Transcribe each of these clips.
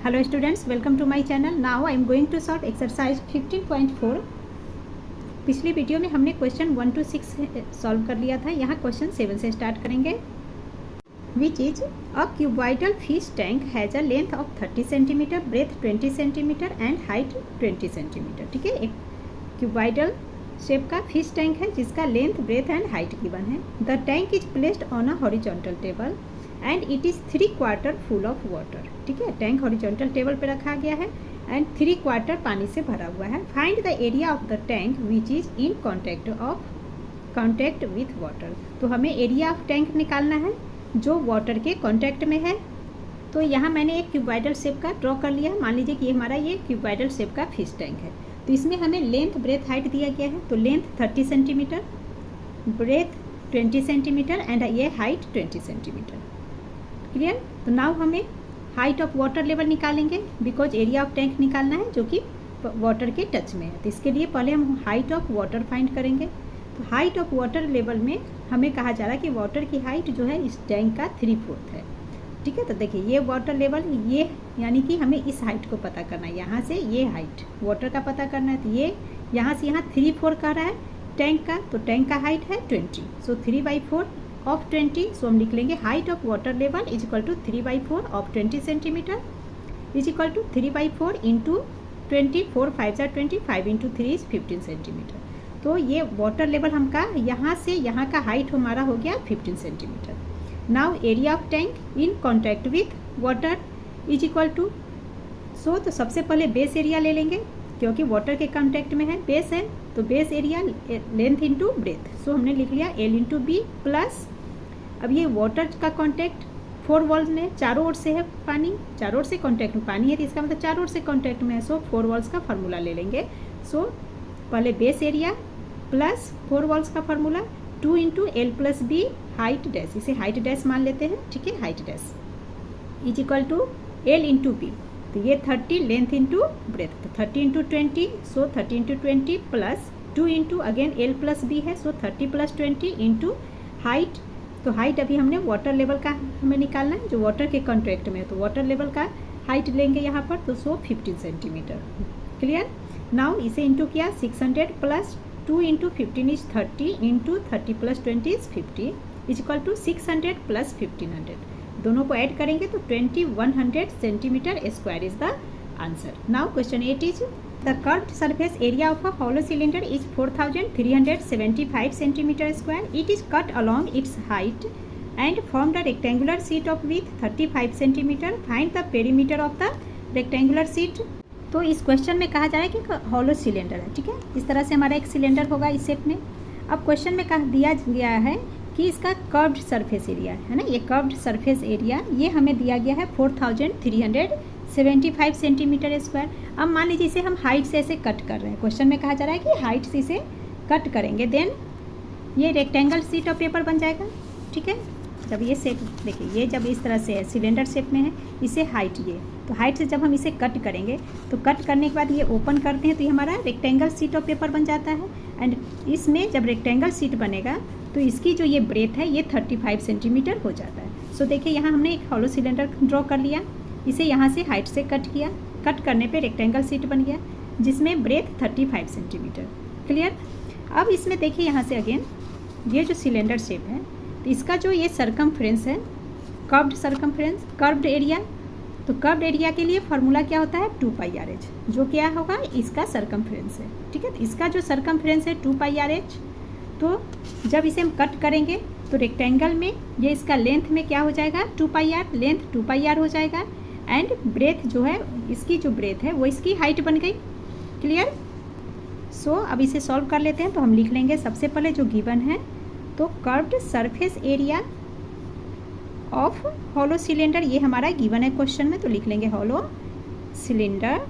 Hello students, welcome to my channel. Now I am going to solve exercise 15.4. पिछली video में हमने question 1 to 6 solve कर लिया था. यहाँ क्वेश्चन 7 से स्टार्ट करेंगे. Which is a cuboidal fish tank has a length of 30 cm, breadth 20 cm and height 20 cm. ठीक है, एक क्यूबॉइडल शेप का फिश टैंक है जिसका length, breadth and height given है. The tank is placed on a horizontal table and it is 3/4 full of water. ठीक है, tank horizontal table पे रखा गया है एंड 3/4 पानी से भरा हुआ है. Find the area of the tank which is in contact with water. तो हमें एरिया ऑफ टैंक निकालना है जो वाटर के कॉन्टैक्ट में है. तो यहाँ मैंने एक क्यूबॉइडल शेप का ड्रॉ कर लिया. मान लीजिए कि ये हमारा ये क्यूबॉइडल शेप का फिश टैंक है. तो इसमें हमें लेंथ, ब्रेथ, हाइट दिया गया है. तो length 30 centimetre, breadth 20 centimetre and ये हाइट 20 सेंटीमीटर. क्लियर. तो नाउ हमें हाइट ऑफ वाटर लेवल निकालेंगे बिकॉज एरिया ऑफ टैंक निकालना है जो कि वाटर के टच में है. तो इसके लिए पहले हम हाइट ऑफ वाटर फाइंड करेंगे. तो हाइट ऑफ वाटर लेवल में हमें कहा जा रहा है कि वाटर की हाइट जो है इस टैंक का 3/4 है. ठीक है, तो देखिए ये वाटर लेवल, ये यानी कि हमें इस हाइट को पता करना है. यहाँ से ये हाइट वाटर का पता करना है. तो ये यहाँ से यहाँ 3/4 कह रहा है टैंक का. तो टैंक का हाइट है 20. सो 3/4 ऑफ 20. सो हम लिख लेंगे height of water level is equal to 3/4 of 20 centimetre is equal to 3/4 into 20. 4 5 20, 5 into 3 is 15 centimetre. तो ये वाटर लेवल हमका यहाँ से यहाँ का हाइट हमारा हो गया 15 centimetre. Now area of tank in contact with water is equal to, तो सबसे पहले बेस एरिया ले लेंगे क्योंकि वाटर के कॉन्टैक्ट में है, बेस है. तो base area length into breadth. So हमने लिख लिया L इंटू बी प्लस. अब ये वाटर का कॉन्टैक्ट 4 वॉल्स में, चारों ओर से है पानी, चारों ओर से कॉन्टैक्ट में पानी है तो इसका मतलब चारों ओर से कॉन्टैक्ट में है. सो 4 वॉल्स का फार्मूला ले लेंगे. सो पहले बेस एरिया प्लस 4 वॉल्स का formula 2 into L plus B height dash. इसे हाइट डैश मान लेते हैं. ठीक है, height dash is equal to L into B. तो ये 30 लेंथ इंटू ब्रेथ. तो 30 into 20. So 30 into 20 plus 2 into again L plus B है. So 30 plus 20 into height. तो हाइट अभी हमने वाटर लेवल का हमें निकालना है जो वाटर के कॉन्ट्रैक्ट में है. तो वाटर लेवल का हाइट लेंगे यहाँ पर. तो सो 15 सेंटीमीटर. क्लियर. नाउ इसे इंटू किया 600 plus 2 into 15 is 30 into 30 plus 20 is 50 is equal to 600 plus 1500. दोनों को ऐड करेंगे तो 2100 centimetre square is the answer. Now question 8 is the curved surface area of a hollow cylinder is 4375 centimeter square. It is cut along its height and formed a rectangular sheet of width 35 centimeter. Find the perimeter of the rectangular sheet. तो इस question में कहा जा रहा है कि hollow cylinder है. ठीक है, इस तरह से हमारा एक सिलेंडर होगा इस शेप में. अब क्वेश्चन में कहा दिया गया है कि इसका कर्व्ड सरफेस एरिया है ना. ये कर्व्ड सरफेस एरिया ये हमें दिया गया है 4375 सेंटीमीटर स्क्वायर. अब मान लीजिए इसे हम हाइट से ऐसे कट कर रहे हैं. क्वेश्चन में कहा जा रहा है कि हाइट से इसे कट करेंगे देन ये रेक्टेंगल शीट ऑफ पेपर बन जाएगा. ठीक है, जब ये शेप देखिए, ये जब इस तरह से है सिलेंडर शेप में है, इसे हाइट ये, तो हाइट से जब हम इसे कट करेंगे तो कट करने के बाद ये ओपन करते हैं तो ये हमारा रेक्टेंगल शीट ऑफ पेपर बन जाता है. एंड इसमें जब रेक्टेंगल शीट बनेगा तो इसकी जो ये ब्रेथ है ये 35 सेंटीमीटर हो जाता है. सो देखिए यहाँ हमने एक हॉलो सिलेंडर ड्रॉ कर लिया. इसे यहाँ से हाइट से कट किया. कट करने पे रेक्टेंगल शीट बन गया जिसमें ब्रेथ 35 सेंटीमीटर. क्लियर. अब इसमें देखिए यहाँ से अगेन ये जो सिलेंडर शेप है तो इसका जो ये सरकमफ्रेंस है, कर्व्ड सरकमफ्रेंस, कर्व्ड एरिया. तो कर्व्ड एरिया के लिए फार्मूला क्या होता है 2πRh, जो क्या होगा इसका सरकमफ्रेंस है. ठीक है, तो इसका जो सरकमफ्रेंस है 2πRh. तो जब इसे हम कट करेंगे तो रेक्टेंगल में ये इसका लेंथ में क्या हो जाएगा 2πr, लेंथ 2πr हो जाएगा. एंड ब्रेथ जो है इसकी जो ब्रेथ है वो इसकी हाइट बन गई. क्लियर. सो अब इसे सॉल्व कर लेते हैं. तो हम लिख लेंगे सबसे पहले जो गिवन है, तो curved surface area of hollow cylinder ये हमारा गिवन है क्वेश्चन में. तो लिख लेंगे hollow cylinder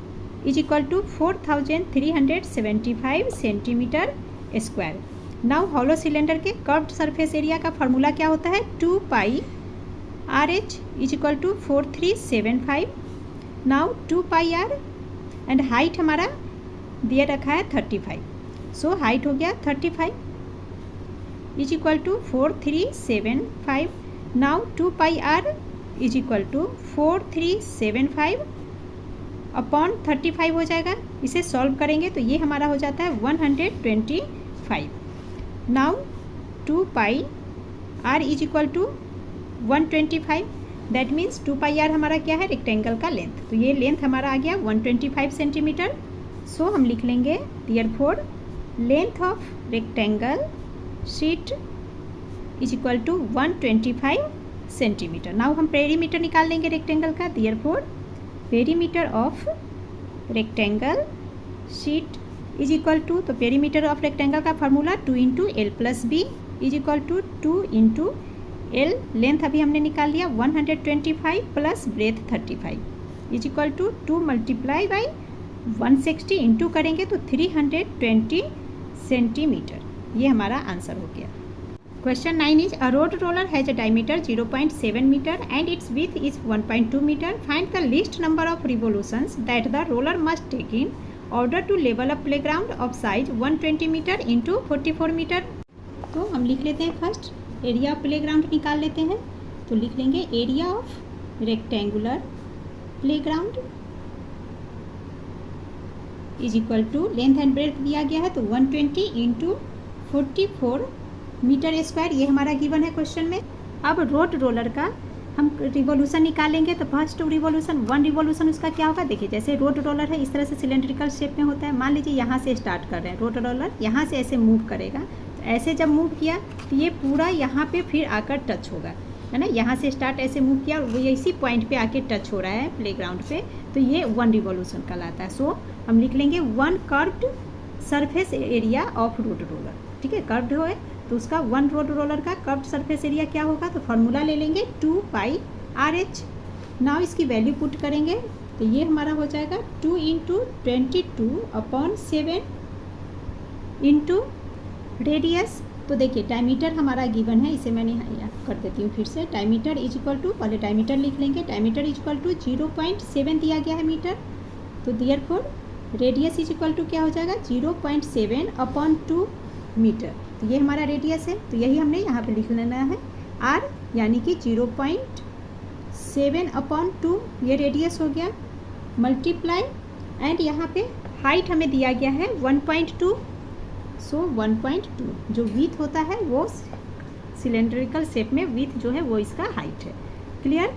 is equal to 4375 centimetre square. Now hollow cylinder के कर्व्ड सरफेस एरिया का फार्मूला क्या होता है 2πRh is equal to 4375. Now 2πr and height हमारा दिया रखा है 35. सो हाइट हो गया 35 is equal to 4375. Now 2πr is equal to 4375 upon 35 हो जाएगा। इसे सॉल्व करेंगे तो ये हमारा हो जाता है 125। Now 2 pi r is equal to 125, that means 2 pi r हमारा क्या है, रेक्टेंगल का लेंथ। तो ये लेंथ हमारा आ गया 125 सेंटीमीटर। सो हम लिख लेंगे therefore length of rectangle sheet is equal to 125 centimetre. Now हम पेरीमीटर निकाल लेंगे रेक्टेंगल का। Therefore perimeter of rectangle sheet is equal to, तो पेरीमीटर ऑफ रेक्टेंगल का formula 2 into L plus B is equal to 2 into L, length अभी हमने निकाल लिया 125 plus breadth 35 is equal to 2 multiply by 160 into करेंगे तो 320 centimetre. ये हमारा आंसर हो गया। Question 9 is a road roller has a diameter 0.7 meter and its width is 1.2 meter. Find the least number of revolutions that the roller must take in order to level a playground of size 120 meter into 44 meter. तो हम लिख लेते हैं first area of playground निकाल लेते हैं। तो लिख लेंगे area of rectangular playground is equal to length and breadth दिया गया है तो 120 इंटू 44 मीटर स्क्वायर, ये हमारा गिवन है क्वेश्चन में। अब रोड रोलर का हम रिवोल्यूशन निकालेंगे तो फर्स्ट रिवोल्यूशन 1 रिवोल्यूशन उसका क्या होगा, देखिए जैसे रोड रोलर है इस तरह से सिलेंड्रिकल शेप में होता है। मान लीजिए यहाँ से स्टार्ट कर रहे हैं, रोड रोलर यहाँ से ऐसे मूव करेगा, तो ऐसे जब मूव किया तो ये पूरा यहाँ पे फिर आकर टच होगा, है ना। यहाँ से स्टार्ट ऐसे मूव किया और वो इसी पॉइंट पे आके टच हो रहा है प्लेग्राउंड पे, तो ये 1 रिवोल्यूशन कहलाता है। सो हम लिख लेंगे 1 curved surface area of road roller, ठीक है। कर्व्ड हो तो उसका 1 रोड रोलर का कर्व्ड सरफेस एरिया क्या होगा, तो फार्मूला ले लेंगे 2 पाई RH। नाउ इसकी वैल्यू पुट करेंगे तो ये हमारा हो जाएगा 2 इंटू 22/7 इंटू रेडियस। तो देखिए डायमीटर हमारा गिवन है, इसे मैंने यहाँ कर देती हूँ फिर से। डायमीटर इज इक्वल टू, पहले डायमीटर लिख लेंगे, डायमीटर इज इक्वल टू 0.7 दिया गया है मीटर। तो therefore radius is equal to क्या हो जाएगा 0.7/2 मीटर। तो ये हमारा रेडियस है, तो यही हमने यहाँ पे लिख लेना है r, यानी कि 0.7/2 ये रेडियस हो गया, मल्टीप्लाई एंड यहाँ पे हाइट हमें दिया गया है 1.2। सो 1.2 जो विथ होता है वो सिलेंड्रिकल शेप में विथ जो है वो इसका हाइट है। क्लियर।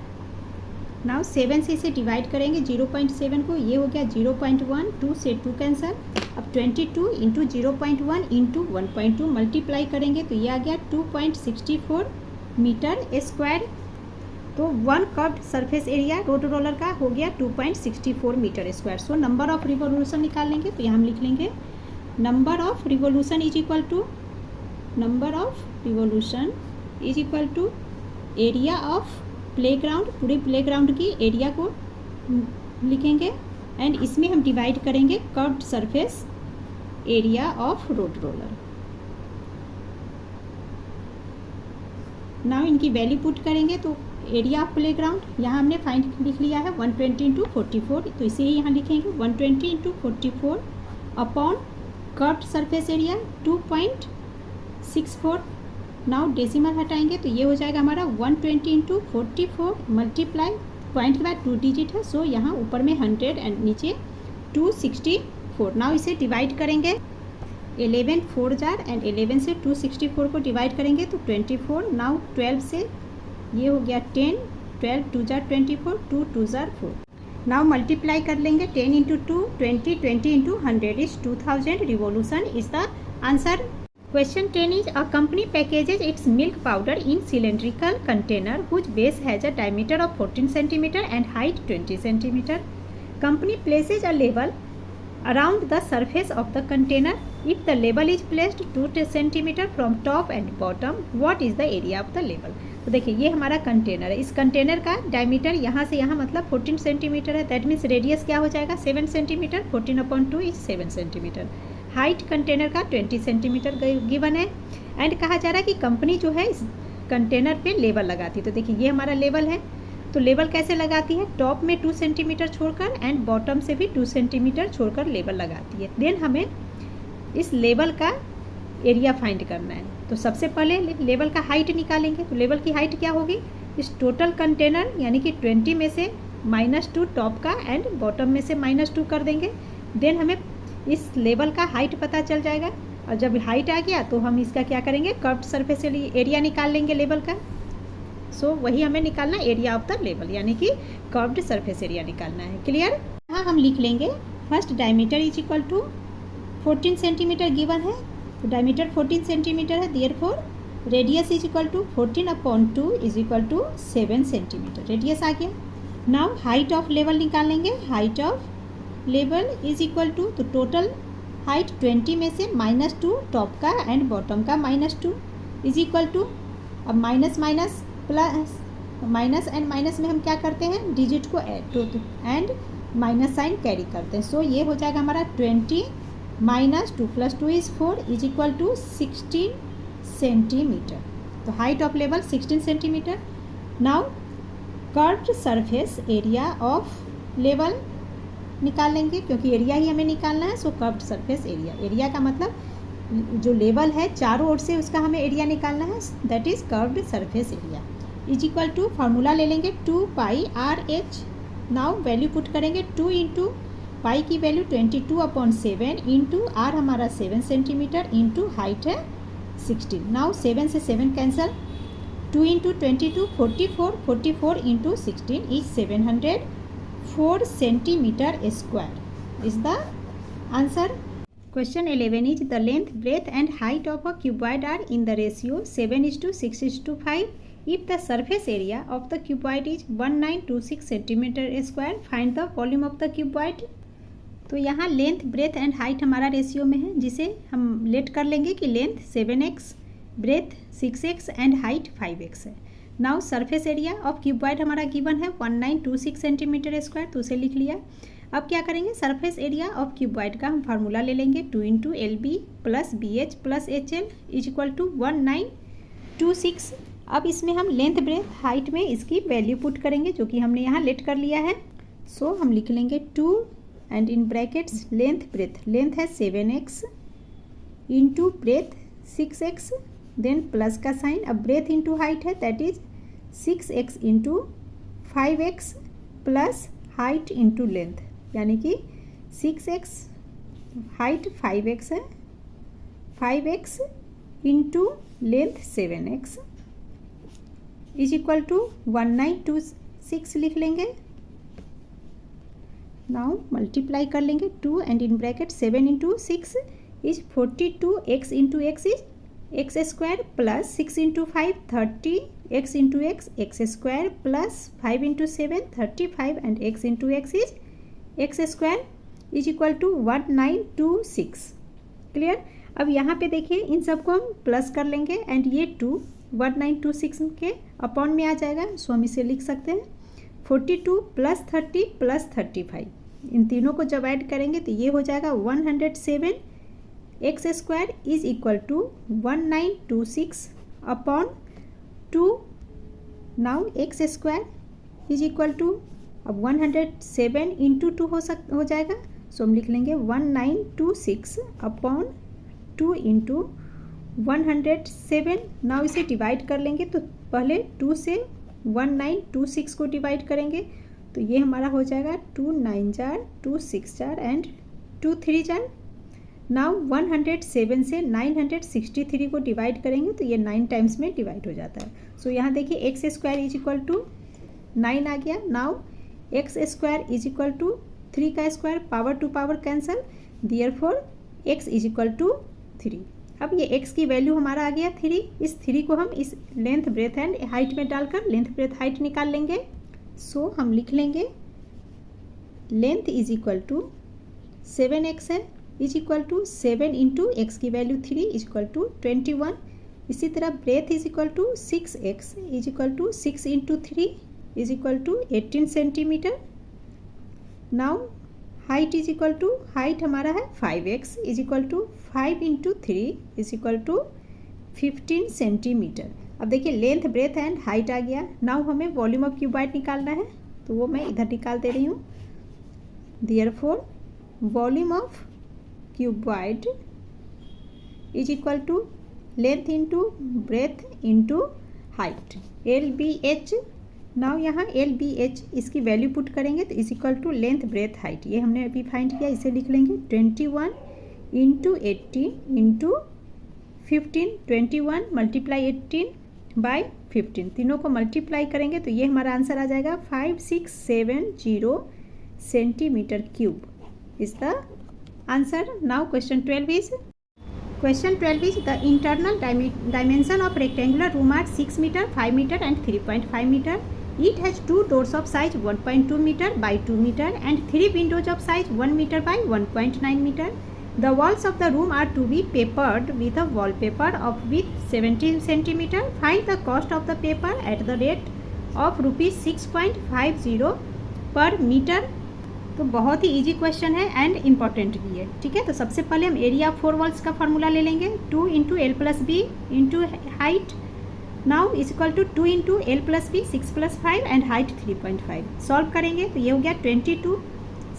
नाउ 7 से इसे डिवाइड करेंगे 0.7 को, ये हो गया 0.1, 2 से 2 कैंसल। अब 22 इंटू 0.1 इंटू 1.2 मल्टीप्लाई करेंगे तो ये आ गया 2.64 मीटर स्क्वायर। तो 1 curved surface area road roller का हो गया 2.64 metre square. So number of revolution निकाल लेंगे तो यहाँ हम लिख लेंगे number of revolution is equal to, number of revolution is equal to area of playground, पूरे प्लेग्राउंड की एरिया को लिखेंगे एंड इसमें हम डिवाइड करेंगे curved surface area of road roller. Now इनकी वैल्यू पुट करेंगे तो एरिया ऑफ प्लेग्राउंड यहाँ हमने फाइंड लिख लिया है 120 इंटू 44, तो इसे ही यहाँ लिखेंगे 120 into 44 upon curved surface area 2.64। Now decimal हटाएंगे तो ये हो जाएगा हमारा 120 इंटू 44 मल्टीप्लाई, पॉइंट के बाद 2 डिजिट है, सो यहाँ ऊपर में 100 एंड नीचे 264। नाउ इसे डिवाइड करेंगे 11 4 जार एंड 11 से 264 को डिवाइड करेंगे तो 24। नाउ 12 से ये हो गया 10, 12 2 जार 24, 2 2 जार 4। नाउ मल्टीप्लाई कर लेंगे 10 into 2 20, 20 into 100 is 2000 revolution is the answer. Question 10 is a company packages its milk powder in cylindrical container whose base has a diameter of 14 cm and height 20 cm. Company places a label around the surface of the container. If the label is placed 2 cm from top and bottom, what is the area of the label? तो देखिए ये हमारा container है, इस container का diameter यहाँ से यहाँ मतलब 14 सेंटीमीटर है, दैट मीन्स रेडियस क्या हो जाएगा 7 centimetre, 14/2 is 7 centimetre. Height container का 20 सेंटीमीटर गिवन है एंड कहा जा रहा है कि कंपनी जो है इस कंटेनर पे लेबल लगाती है। तो देखिए ये हमारा लेबल है, तो लेबल कैसे लगाती है, टॉप में 2 सेंटीमीटर छोड़कर एंड बॉटम से भी 2 सेंटीमीटर छोड़कर लेबल लगाती है। देन हमें इस लेबल का एरिया फाइंड करना है। तो सबसे पहले लेबल का हाइट निकालेंगे, तो लेबल की हाइट क्या होगी, इस टोटल कंटेनर यानी कि 20 में से -2 टॉप का एंड बॉटम में से -2 कर देंगे। देन हमें इस लेवल का हाइट पता चल जाएगा, और जब हाइट आ गया तो हम इसका क्या करेंगे, कर्व्ड सरफेस एरिया निकाल लेंगे लेवल का। सो वही हमें निकालना है, एरिया ऑफ द लेवल, यानी कि कर्व्ड सरफेस एरिया निकालना है। क्लियर? यहाँ हम लिख लेंगे first diameter is equal to 14 centimetre given है, तो डायमीटर 14 सेंटीमीटर है, therefore radius is equal to 14/2 is equal to 7 centimetre, radius आ गया। नाउ हाइट ऑफ लेवल निकालेंगे, height of level is equal to, तो टोटल हाइट 20 में से -2 top का एंड बॉटम का -2 इज इक्वल टू, अब minus minus plus, minus and minus में हम क्या करते हैं, डिजिट को add and minus sign carry करते हैं। सो ये हो जाएगा हमारा 20 -2 + 2 = 4 इज इक्वल टू 16 सेंटीमीटर। तो height of level 16 centimetre. Now curved surface area of level निकाल लेंगे, क्योंकि एरिया ही हमें निकालना है। सो कर्व्ड सरफेस एरिया, एरिया का मतलब जो लेवल है चारों ओर से उसका हमें एरिया निकालना है, that is curved surface area is equal to, formula ले लेंगे 2πr/h। नाउ वैल्यू पुट करेंगे, 2 इंटू पाई की वैल्यू 22/7 इंटू आर हमारा 7 सेंटीमीटर इंटू हाइट है 16। नाउ 7 से 7 cancel, 2 into 22 44, 44 into 16 is 704 centimetre square is the answer. Question 11 is the length, breadth and height of a cuboid are in the ratio 7:6:5. If the surface area of the cuboid is 1926 centimeter square, find the volume of the cuboid. तो यहाँ length, breadth and height हमारा ratio में है, जिसे हम late कर लेंगे कि length 7x, breath 6x and height 5x है। Now surface area of cuboid हमारा गिवन है 1926 सेंटीमीटर स्क्वायर, तो उसे लिख लिया। अब क्या करेंगे, सरफेस एरिया ऑफ क्यूबॉइड का हम फार्मूला ले लेंगे 2 into LB + BH + HL is equal to 1926। अब इसमें हम लेंथ, ब्रेथ, हाइट में इसकी वैल्यू पुट करेंगे, जो कि हमने यहाँ लेट कर लिया है। सो हम लिख लेंगे 2 and in brackets length, breadth, length है 7x into breadth 6x, then plus का साइन, अब ब्रेथ इंटू हाइट है that is 6x into 5x plus height into length, यानी कि 6x, हाइट 5x है, 5x into length 7x is equal to 1926 लिख लेंगे। Now multiply कर लेंगे 2 and in bracket 7 into 6 is 42, x into x is x square plus 6 into 5 30, x into x square plus 5 into 7 35 and x into x is x square is equal to 1926। Clear? अब यहाँ पे देखिए इन सबको हम plus कर लेंगे and ये 2 1926 के अपॉन में आ जाएगा। सो हम इसे लिख सकते हैं 42 + 30 + 35, इन तीनों को जब ऐड करेंगे तो ये हो जाएगा 107 x square is equal to 1926 upon 2। Now x square is equal to, अब 107 इंटू 2 हो जाएगा। सो हम लिख लेंगे 1926 अपॉन 2 इंटू 107। नाउ इसे डिवाइड कर लेंगे, तो पहले 2 से 1926 को डिवाइड करेंगे, तो ये हमारा हो जाएगा 2 9 jar 2 6 jar and 2 3 jar. Now 107 से 963 को डिवाइड करेंगे तो ये 9 टाइम्स में डिवाइड हो जाता है। सो यहाँ देखिए x square is equal to 9 आ गया। Now x square is equal to 3 का square, power two power cancel, therefore x is equal to 3। अब ये x की वैल्यू हमारा आ गया 3। इस 3 को हम इस लेंथ, ब्रेथ एंड हाइट में डालकर लेंथ, ब्रेथ, हाइट निकाल लेंगे। सो हम लिख लेंगे length is equal to 7x है, is equal to 7 into x की वैल्यू 3 इज इक्वल टू 21। इसी तरह breadth is equal to 6x is equal to 6 into 3 is equal to 18 centimetre. Now height is equal to, height हमारा है 5x is equal to 5 into 3 is equal to 15 centimetre. अब देखिए length, breadth and height आ गया। Now हमें volume of cuboid निकालना है, तो वो मैं इधर निकाल दे रही हूँ। Therefore volume of cuboid is equal to length into breadth into height, LBH now यहाँ एल बी एच इसकी वैल्यू पुट करेंगे तो is equal to length breadth height, ये हमने अभी फाइंड किया, इसे लिख लेंगे 21 इंटू 18 इंटू 15, 21 मल्टीप्लाई 18 बाई 15, तीनों को मल्टीप्लाई करेंगे तो ये हमारा आंसर आ जाएगा 5670 centimetre cube is the answer. Now question 12 is the internal dimension of rectangular room are 6 meter, 5 meter and 3.5 meter. It has 2 doors of size 1.2 meter by 2 meter and 3 windows of size 1 meter by 1.9 meter. The walls of the room are to be papered with a wallpaper of width 70 centimeter. Find the cost of the paper at the rate of rupees 6.50 per meter. तो बहुत ही easy question है and important भी है. ठीक है, तो सबसे पहले हम एरिया ऑफ 4 वॉल्स का फार्मूला ले लेंगे. 2 into L plus B into height now is equal to 2 into L plus B 6 plus 5 and height 3.5. Solve करेंगे तो ये हो गया 22,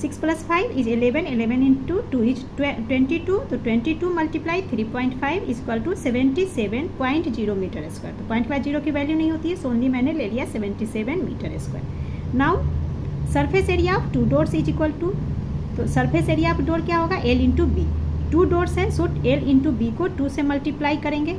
6 प्लस 5 इज 11, 11 इंटू 2 इज 22, तो 22 multiply 3.5 is equal to 77.0 metre square. तो 0.50 की वैल्यू नहीं होती है, सो ओनली मैंने ले लिया 77 metre square. Now surface area of 2 doors is equal to, तो सरफेस एरिया ऑफ डोर क्या होगा एल इंटू बी. 2 डोर्स है सो एल इंटू बी को 2 से मल्टीप्लाई करेंगे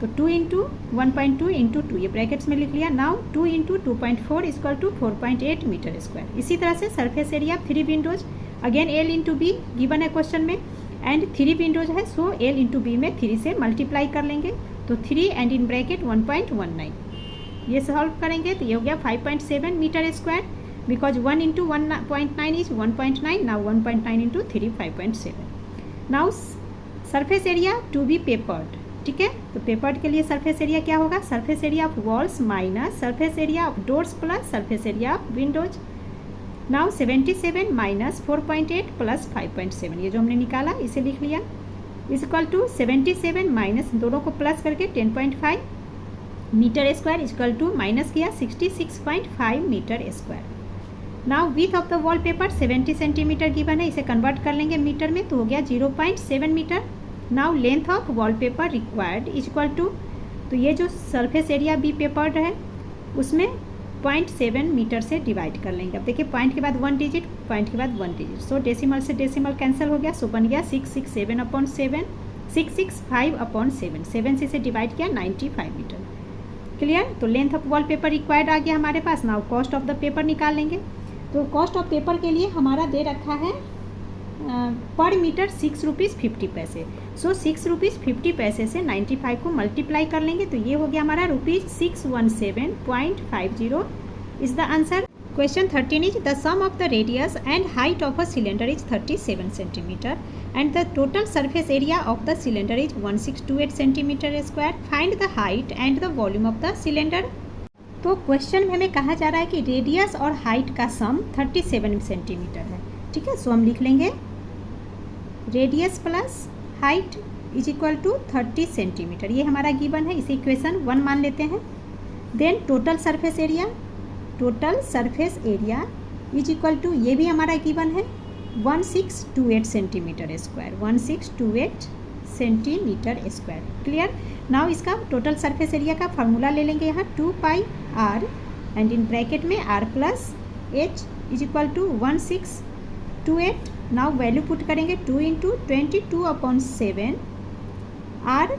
तो 2 इंटू 1.2 इंटू 2 ये ब्रैकेट्स में लिख लिया. Now 2 into 2.4 is equal to 4.8 metre square. इसी तरह से surface area of 3 windows again L into B given है क्वेश्चन में एंड 3 विंडोज है सो एल इंटू बी में 3 से मल्टीप्लाई कर लेंगे तो 3 एंड इन ब्रैकेट 1.19. ये सॉल्व करेंगे तो ये हो गया 5.7 metre square because 1 into 1.9 is 1.9. now 1.9 into 3 5.7. now surface area to be papered. ठीक है, तो पेपर्ड के लिए सरफेस एरिया क्या होगा surface area of walls minus surface area of doors plus surface area of Windows. Now 77 minus 4.8 plus 5.7 ये जो हमने निकाला इसे लिख लिया इज इक्वल टू 77 माइनस दोनों को प्लस करके 10.5 metre square is equal to minus किया 66.5 metre square. Now width of the wall paper 70 centimetre given है, इसे कन्वर्ट कर लेंगे मीटर में तो हो गया 0.7 metre. Now length of wall paper required is equal to, तो ये जो सरफेस एरिया बी पेपर्ड है उसमें 0.7 मीटर से डिवाइड कर लेंगे. अब देखिए पॉइंट के बाद 1 डिजिट पॉइंट के बाद 1 डिजिट सो डेसिमल से डेसिमल कैंसिल हो गया सो बन गया 667/7 665/7 7 से इसे डिवाइड किया 95 मीटर. क्लियर, तो length of wall paper required आ गया हमारे पास. Now cost of the paper निकाल लेंगे तो कॉस्ट ऑफ पेपर के लिए हमारा दे रखा है पर मीटर 6 रुपीज़ 50 पैसे. सो 6 रुपीज़ 50 पैसे से 95 को मल्टीप्लाई कर लेंगे तो ये हो गया हमारा ₹617.50 is the answer. Question 13 is the sum of the radius and height of a cylinder is 37 centimetre and the total surface area of the cylinder is 1628 centimetre square. Find the height and the volume of the cylinder. तो question में हमें कहा जा रहा है कि radius और height का सम 37 सेंटीमीटर है. ठीक है, सो हम लिख लेंगे radius plus height is equal to 30 centimetre. ये हमारा गिवन है, इसे इक्वेशन 1 मान लेते हैं. Then total surface area is equal to, ये भी हमारा गिवन है 1628 centimetre square 1628 centimetre square. Clear, now इसका टोटल सरफेस एरिया का फार्मूला ले लेंगे यहाँ 2πr एंड इन ब्रैकेट में r plus h is equal to 1628. Now value put करेंगे 2 into 22/7 r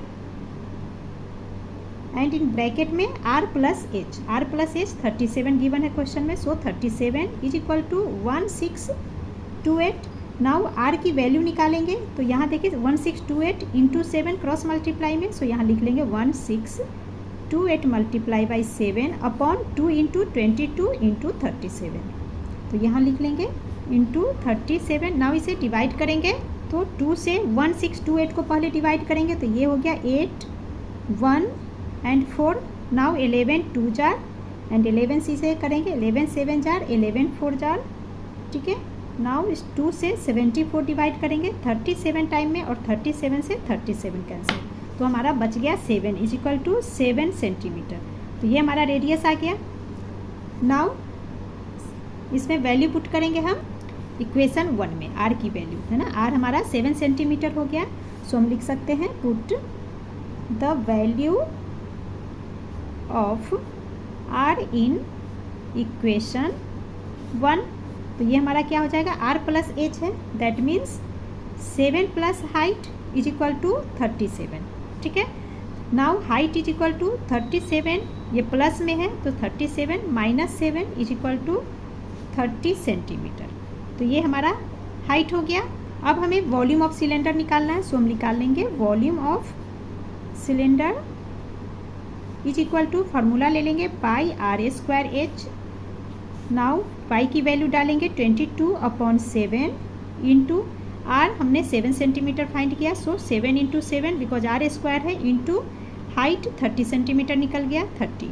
and in bracket में r प्लस h 37 गिवन है question में so 37 is equal to 1628. Now r की वैल्यू निकालेंगे तो यहाँ देखिए 1628 इंटू 7 क्रॉस मल्टीप्लाई में सो यहाँ लिख लेंगे 1628 multiply by 7 upon 2 into 22 into 37. तो यहाँ लिख लेंगे इंटू 37. नाउ इसे डिवाइड करेंगे तो 2 से 1628 को पहले डिवाइड करेंगे तो ये हो गया 8 1 एंड 4. नाउ 11 2 जार एंड 11 से करेंगे 11 7 जार 11 4 जार. ठीक है, नाउ इस 2 से 74 डिवाइड करेंगे 37 टाइम में और 37 से 37 कैंसिल तो हमारा बच गया 7 इज इक्वल टू 7 सेंटीमीटर. तो ये हमारा रेडियस आ गया. नाउ इसमें वैल्यू पुट करेंगे हम इक्वेशन 1 में r की वैल्यू है ना, r हमारा 7 सेंटीमीटर हो गया सो हम लिख सकते हैं put the value of r in equation 1। तो ये हमारा क्या हो जाएगा, r प्लस एच है, that means 7 plus height is equal to 37। ठीक है, now height is equal to 37, ये प्लस में है तो 37 minus 7 is equal to 30 centimetre. तो ये हमारा हाइट हो गया। अब हमें वॉल्यूम ऑफ सिलेंडर निकालना है, सो हम निकाल लेंगे volume of cylinder is equal to, formula ले लेंगे pi r a square h. Now pi की वैल्यू डालेंगे 22/7 इंटू आर हमने 7 सेंटीमीटर फाइंड किया, सो 7 इंटू 7 बिकॉज आर स्क्वायर है, इंटू हाइट 30 सेंटीमीटर निकल गया, 30,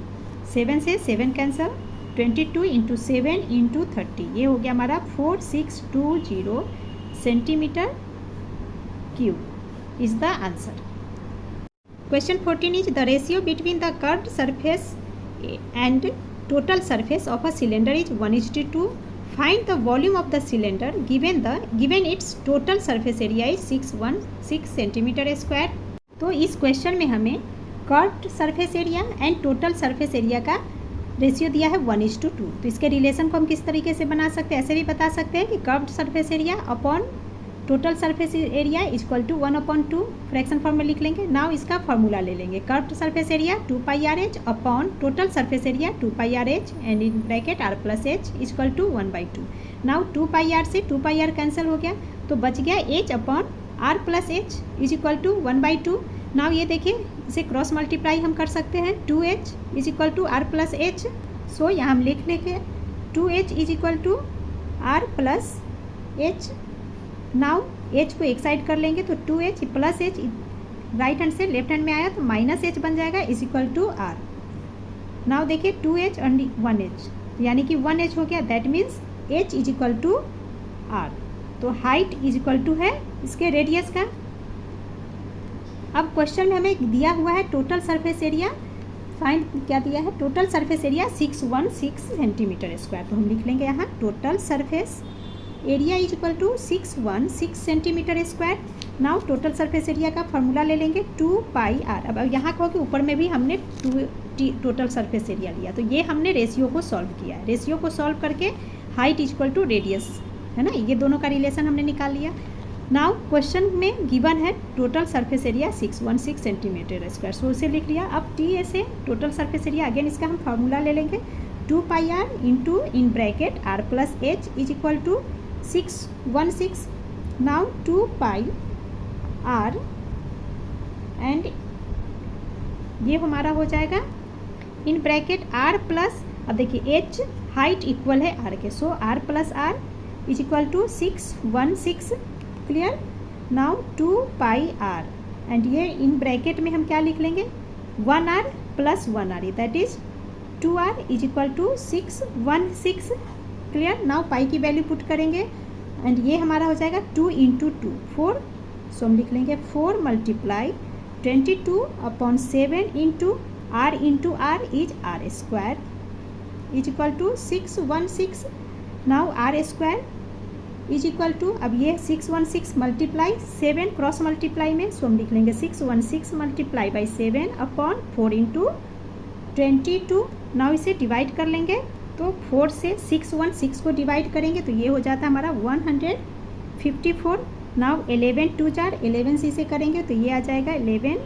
7 से 7 कैंसल, 22 इंटू 7 इंटू 30, ये हो गया हमारा 4620 centimetre cube is the answer. Question 14 is the ratio between the curved surface and total surface of a cylinder is 1:2. Find the volume of the cylinder given its total surface area is 616 centimetre square. तो इस question में हमें curved surface area and total surface area का ratio दिया है 1:2। तो इसके relation को हम किस तरीके से बना सकते हैं, ऐसे भी बता सकते हैं कि curved surface area upon total surface area is equal to 1/2, fraction form में लिख लेंगे। नाउ इसका फॉर्मूला ले लेंगे, curved surface area 2πRh upon total surface area 2πRh and in bracket r plus H is equal to 1/2। नाउ 2πr से 2πr cancel हो गया तो बच गया h upon r plus H is equal to 1/2। नाउ ये देखिए, इसे क्रॉस मल्टीप्लाई हम कर सकते हैं, 2h is equal to r plus h. So यहाँ हम लिख लेंगे 2h is equal to r plus h. Now h को एक साइड कर लेंगे तो 2h plus h right hand से लेफ्ट हैंड में आया तो माइनस एच बन जाएगा is equal to r. Now देखिए 2h एंड 1h यानी कि 1h हो गया, that means h is equal to r. तो हाइट इज इक्वल टू है इसके रेडियस का। अब क्वेश्चन में हमें दिया हुआ है टोटल सरफेस एरिया, फाइंड क्या दिया है, total surface area 616 centimetre square. तो हम लिख लेंगे यहाँ total surface area is equal to 616 centimetre square. Now total surface area का फॉर्मूला ले लेंगे 2πr। अब यहाँ कहो कि ऊपर में भी हमने टोटल सरफेस एरिया लिया, तो ये हमने रेशियो को सॉल्व किया है। रेशियो को सॉल्व करके height is equal to radius है ना, ये दोनों का रिलेशन हमने निकाल लिया। नाउ क्वेश्चन में गिवन है total surface area 616 centimetre square, so उसे लिख लिया। अब टी ऐसे टोटल सरफेस एरिया, अगेन इसका हम फार्मूला ले लेंगे 2πr into in bracket r plus H is equal to 616। Now 2πr and ये हमारा हो जाएगा इन ब्रैकेट r प्लस, अब देखिए h हाइट इक्वल है r के, so r plus r is equal to 616, clear. Now 2πr and ये in bracket में हम क्या लिख लेंगे 1r plus 1r, that is 2r is equal to 616, clear. Now pi की वैल्यू पुट करेंगे एंड ये हमारा हो जाएगा 2 इंटू 2 4, सो हम लिख लेंगे 4 multiply 22/7 into r is r square is equal to 616। Now r square is equal to, अब ये 616 मल्टीप्लाई 7 क्रॉस मल्टीप्लाई में, सो हम लिख लेंगे 616 multiply by 7 upon 4 into 22। Now इसे डिवाइड कर लेंगे तो 4 से 616 को डिवाइड करेंगे तो ये हो जाता है हमारा 154। नाउ 11 2 जार 11 से इसे करेंगे तो ये आ जाएगा 11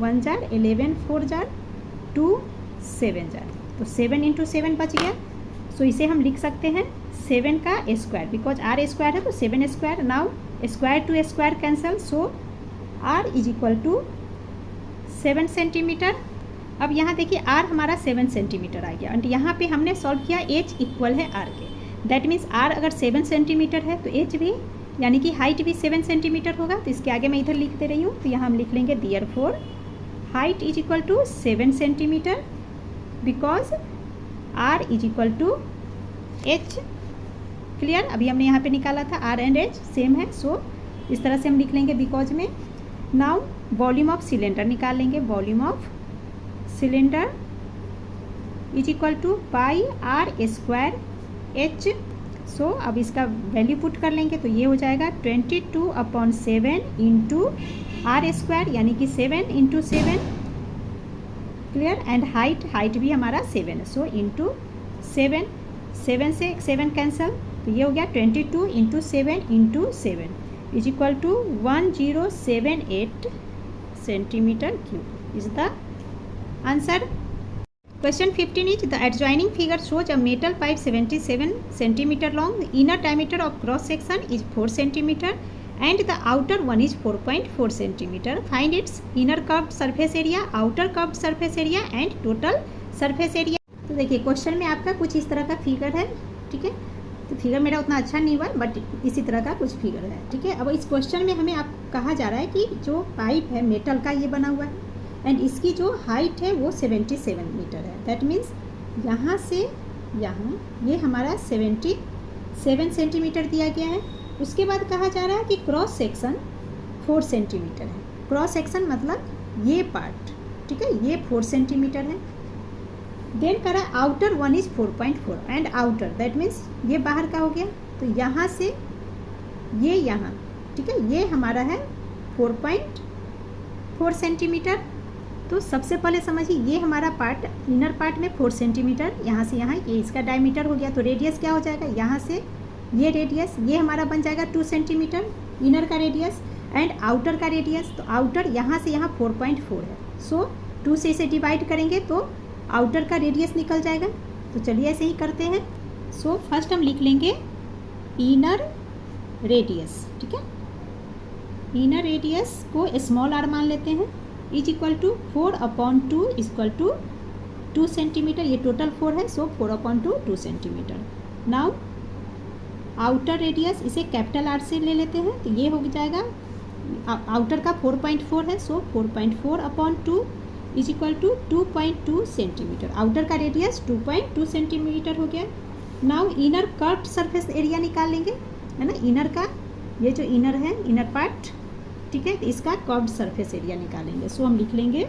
1 जार 11 4 जार 2 7 जार, तो 7 इंटू 7 बच गया। सो इसे हम लिख सकते हैं 7 का स्क्वायर, बिकॉज r स्क्वायर है तो 7 square. Now square to square cancel, so r is equal to 7 centimetre. अब यहाँ देखिए r हमारा 7 सेंटीमीटर आ गया एंड यहाँ पे हमने सॉल्व किया h इक्वल है r के, दैट मीन्स r अगर 7 सेंटीमीटर है तो h भी यानी कि हाइट भी 7 सेंटीमीटर होगा। तो इसके आगे मैं इधर लिख दे रही हूँ, तो यहाँ हम लिख लेंगे therefore height is equal to 7 centimetre because r is equal to h, clear. अभी हमने यहाँ पे निकाला था r एंड h सेम है, सो इस तरह से हम लिख लेंगे बिकॉज में। नाउ वॉल्यूम ऑफ सिलेंडर निकाल लेंगे, volume of cylinder is equal to pi r square h। So अब इसका वैल्यू पुट कर लेंगे तो ये हो जाएगा 22/7 इंटू r स्क्वायर यानी कि 7 इंटू 7, क्लियर। एंड हाइट भी हमारा 7 है, सो इंटू 7, 7 से 7 कैंसल, तो ये हो गया 22 into 7 is equal to 1078 centimetre cube is the answer. Question 15 is the adjoining figure shows a metal pipe 77 centimeter long. The inner diameter of cross section is 4 centimeter and the outer one is 4.4 centimeter. Find its inner curved surface area, outer curved surface area and total surface area. तो देखिए question में आपका कुछ इस तरह का figure है, ठीक है. तो फिगर मेरा उतना अच्छा नहीं हुआ बट इसी तरह का कुछ फिगर है, ठीक है. अब इस क्वेश्चन में हमें आप कहा जा रहा है कि जो पाइप है मेटल का ये बना हुआ है एंड इसकी जो हाइट है वो 77 मीटर है. दैट मीन्स यहाँ से यहाँ ये हमारा 77 सेंटीमीटर दिया गया है. उसके बाद कहा जा रहा है कि क्रॉस सेक्शन 4 सेंटीमीटर है. क्रॉस सेक्शन मतलब ये पार्ट, ठीक है, ये 4 सेंटीमीटर है. देन करा outer one is 4.4 and outer that means ये बाहर का हो गया. तो यहाँ से ये यहाँ, ठीक है, ये हमारा है 4.4 सेंटीमीटर. तो सबसे पहले समझिए ये हमारा पार्ट इनर पार्ट में 4 सेंटीमीटर, यहाँ से यहाँ ये इसका डायमीटर हो गया. तो रेडियस क्या हो जाएगा, यहाँ से ये रेडियस ये हमारा बन जाएगा 2 सेंटीमीटर इनर का रेडियस एंड आउटर का रेडियस. तो आउटर यहाँ से यहाँ 4.4 है. सो 2 से इसे डिवाइड करेंगे तो आउटर का रेडियस निकल जाएगा. तो चलिए ऐसे ही करते हैं. सो फर्स्ट हम लिख लेंगे इनर रेडियस, ठीक है. इनर रेडियस को स्मॉल आर मान लेते हैं is equal to 4/2 is equal to 2 centimetre. ये टोटल 4 है, so 4/2 2 centimetre. Now outer radius इसे कैपिटल आर से ले लेते हैं. तो ये हो जाएगा आउटर का 4.4 है, so 4.4/2 is equal to 2.2 centimetre. Outer का रेडियस 2.2 सेंटीमीटर हो गया. Now inner curved surface area निकाल लेंगे, है ना. इनर का ये जो इनर है इनर पार्ट, ठीक है, इसका कर्व्ड सरफेस एरिया निकालेंगे. सो हम लिख लेंगे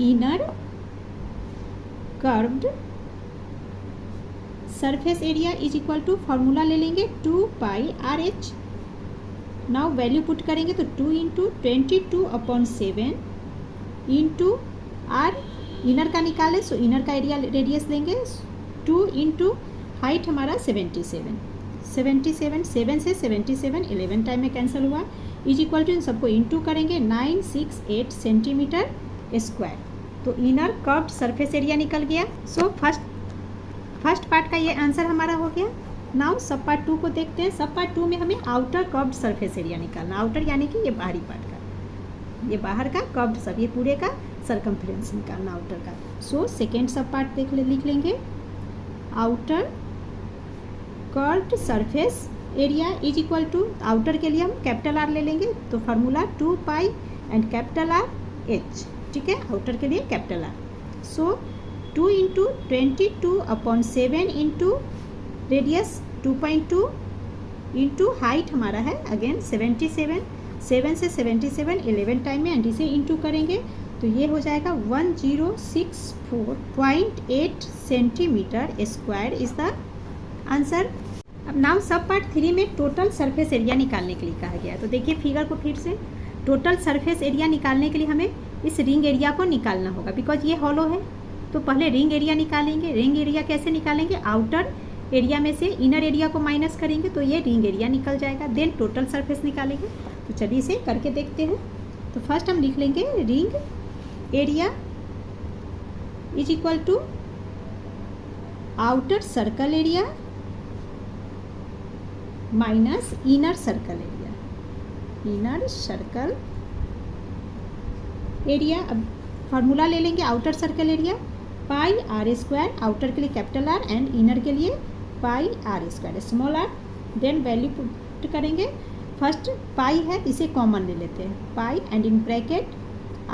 inner curved surface area is equal to formula ले लेंगे 2πRH. नाउ वैल्यू पुट करेंगे तो 2 इंटू 22/7 इंटू आर इनर का निकालें. सो इनर का एरिया रेडियस लेंगे 2 इंटू हाइट हमारा 77 7 से 77 11 टाइम में कैंसिल हुआ इज इक्वल टू इन सबको इंटू करेंगे 968 सेंटीमीटर स्क्वायर. तो इनर कर्व्ड सरफेस एरिया निकल गया. सो फर्स्ट पार्ट का ये आंसर हमारा हो गया. नाउ सब पार्ट 2 को देखते हैं. सब पार्ट 2 में हमें आउटर कर्व्ड सरफेस एरिया निकालना. आउटर यानी कि ये बाहरी पार्ट का, ये बाहर का कर्व्ड सब, ये पूरे का सर्कमफ्रेंस निकालना आउटर का. सो सेकेंड सब पार्ट लिख लेंगे outer curved surface area is equal to outer के लिए हम कैपिटल आर ले लेंगे. तो formula 2π and capital R h, ठीक है, आउटर के लिए capital R. So 2 into 22/7 into radius 2.2 into height हमारा है अगेन 77 7 से 77 11 टाइम में एंड इसे इंटू करेंगे तो ये हो जाएगा 1064.8 centimetre square is the answer. अब नाउ सब पार्ट 3 में टोटल सरफेस एरिया निकालने के लिए कहा गया है. तो देखिए फिगर को फिर से. टोटल सरफेस एरिया निकालने के लिए हमें इस रिंग एरिया को निकालना होगा बिकॉज ये हॉलो है. तो पहले रिंग एरिया निकालेंगे. रिंग एरिया कैसे निकालेंगे, आउटर एरिया में से इनर एरिया को माइनस करेंगे तो ये रिंग एरिया निकल जाएगा. देन टोटल सरफेस निकालेंगे. तो चलिए इसे करके देखते हैं. तो फर्स्ट हम लिख लेंगे ring area is equal to outer circle area minus inner circle area. Inner circle area. अब फार्मूला ले लेंगे outer circle area πr², outer के लिए कैपिटल आर एंड इनर के लिए πr² small r. Then value put करेंगे. First pi है इसे कॉमन ले लेते हैं. Pi and in bracket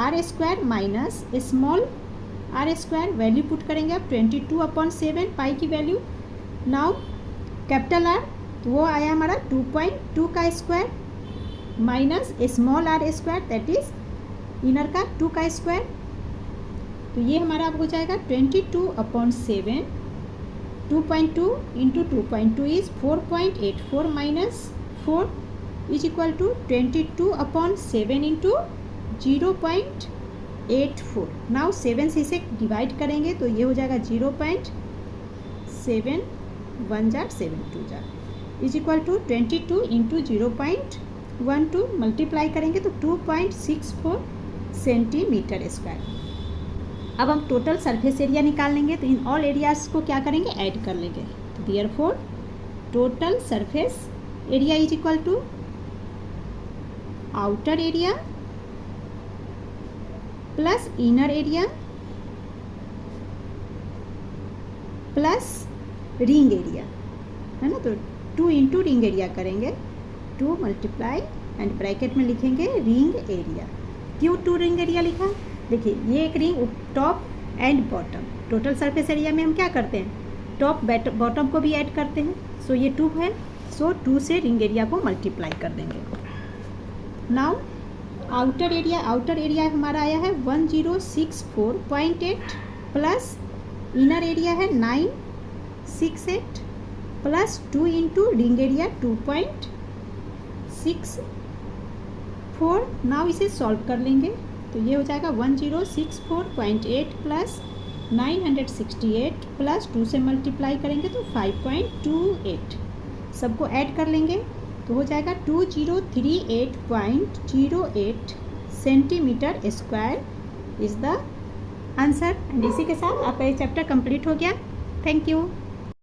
r² minus small r². Value put करेंगे अब 22/7 पाई की वैल्यू. नाउ कैपिटल आर तो वो आया हमारा 2.2 का square minus small r² that is inner का 2 का स्क्वायर. तो ये हमारा अब हो जाएगा 22/7 2.2 into 2.2 is 4.84 minus 4 is equal to 22/7 into 0.84. Now 7 से इसे डिवाइड करेंगे तो ये हो जाएगा 0.84 7 1 जार 7 2 जार is equal to 22 into 0.12 multiply करेंगे तो 2.64 सेंटीमीटर स्क्वायर। अब हम टोटल सरफेस एरिया निकाल लेंगे, तो इन ऑल एरियाज को क्या करेंगे, ऐड कर लेंगे। तो therefore total surface area is equal to outer area plus inner area plus ring area, है ना। तो 2 इंटू रिंग एरिया करेंगे, 2 मल्टीप्लाई एंड ब्रैकेट में लिखेंगे रिंग एरिया। क्यों 2 रिंग एरिया लिखा, देखिए ये एक ring top and bottom, total surface area में हम क्या करते हैं, टॉप बॉटम को भी ऐड करते हैं। सो ये 2 है, सो 2 से रिंग एरिया को मल्टीप्लाई कर देंगे। नाउ आउटर एरिया हमारा आया है 1064.8 प्लस इनर एरिया है 968 plus 2 into ring area 2.64। Now इसे सॉल्व कर लेंगे, तो ये हो जाएगा 1064.8 प्लस 968 प्लस 2 से मल्टीप्लाई करेंगे तो 5.28। सबको ऐड कर लेंगे तो हो जाएगा 2038.08 centimetre square is the answer. And इसी के साथ आपका ये चैप्टर कंप्लीट हो गया। Thank you.